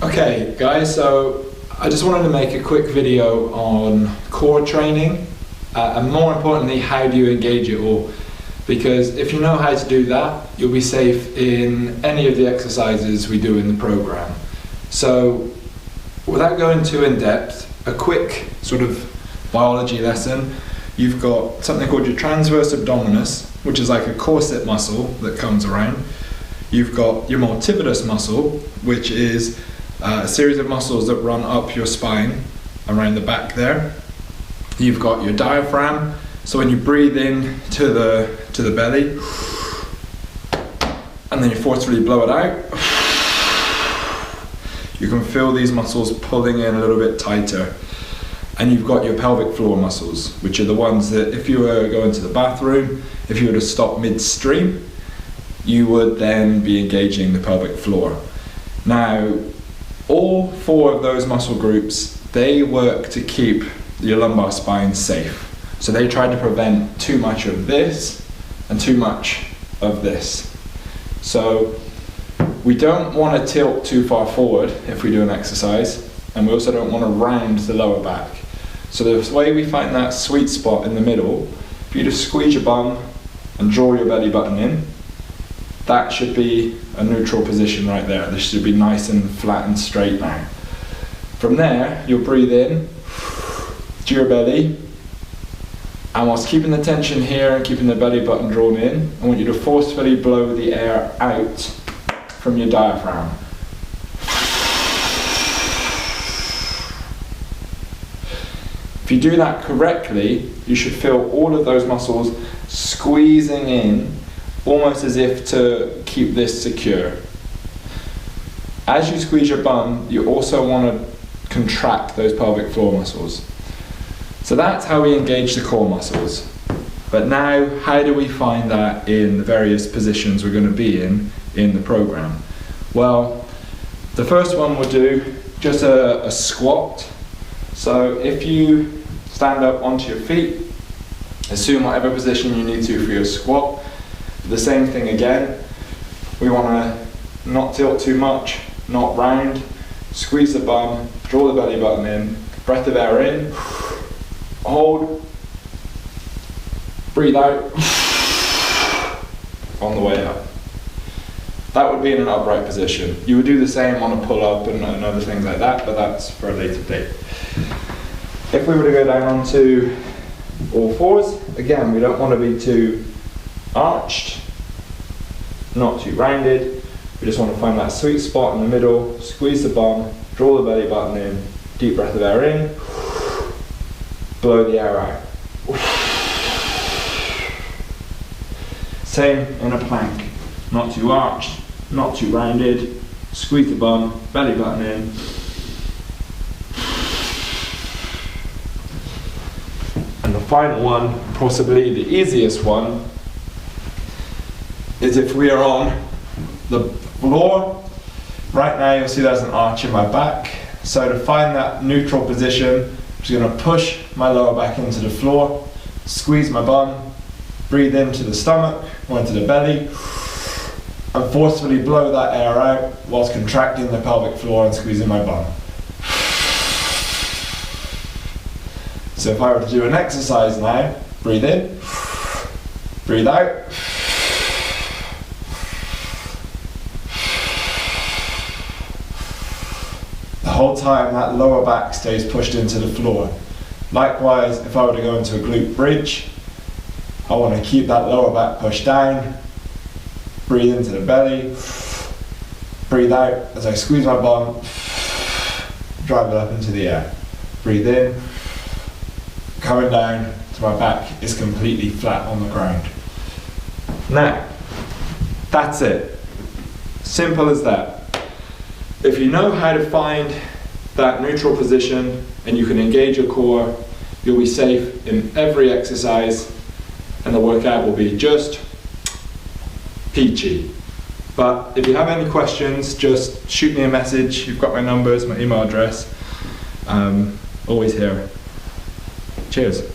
Okay guys, so I just wanted to make a quick video on core training and more importantly, how do you engage it all? Because if you know how to do that, you'll be safe in any of the exercises we do in the program. So without going too in depth, a quick sort of biology lesson. You've got something called your transverse abdominis, which is like a corset muscle that comes around. You've got your multifidus muscle, which is a series of muscles that run up your spine around the back there. You've got your diaphragm, so when you breathe in to the belly and then you forcefully blow it out, you can feel these muscles pulling in a little bit tighter. And you've got your pelvic floor muscles, which are the ones that if you were going to the bathroom, if you were to stop midstream, you would then be engaging the pelvic floor. Now, all four of those muscle groups, they work to keep your lumbar spine safe. So they try to prevent too much of this and too much of this. So we don't want to tilt too far forward if we do an exercise, and we also don't want to round the lower back. So the way we find that sweet spot in the middle, if you just squeeze your bum and draw your belly button in, that should be a neutral position right there. This should be nice and flat and straight now. From there, you'll breathe in to your belly, and whilst keeping the tension here and keeping the belly button drawn in, I want you to forcefully blow the air out from your diaphragm. If you do that correctly, you should feel all of those muscles squeezing in, almost as if to keep this secure. As you squeeze your bum, you also want to contract those pelvic floor muscles. So that's how we engage the core muscles. But now, how do we find that in the various positions we're going to be in the program? Well, the first one we'll do just a squat. So if you stand up onto your feet, assume whatever position you need to for your squat. The same thing again. We want to not tilt too much, not round. Squeeze the bum, draw the belly button in, breath of air in, hold, breathe out, on the way up. That would be in an upright position. You would do the same on a pull-up and other things like that, but that's for a later date. If we were to go down onto all fours, again, we don't want to be too arched, not too rounded. We just want to find that sweet spot in the middle, squeeze the bum, draw the belly button in, deep breath of air in, blow the air out. Same in a plank, not too arched, not too rounded, squeeze the bum, belly button in. And the final one, possibly the easiest one, is if we are on the floor. Right now you'll see there's an arch in my back. So to find that neutral position, I'm just going to push my lower back into the floor, squeeze my bum, breathe into the stomach or into the belly, and forcefully blow that air out whilst contracting the pelvic floor and squeezing my bum. So if I were to do an exercise now, breathe in, breathe out. The whole time that lower back stays pushed into the floor. Likewise, if I were to go into a glute bridge, I want to keep that lower back pushed down, breathe into the belly, breathe out as I squeeze my bum, drive it up into the air. Breathe in, coming down to my back is completely flat on the ground. Now, that's it. Simple as that. If you know how to find that neutral position and you can engage your core, you'll be safe in every exercise and the workout will be just peachy. But if you have any questions, just shoot me a message. You've got my numbers, my email address. Always here. Cheers.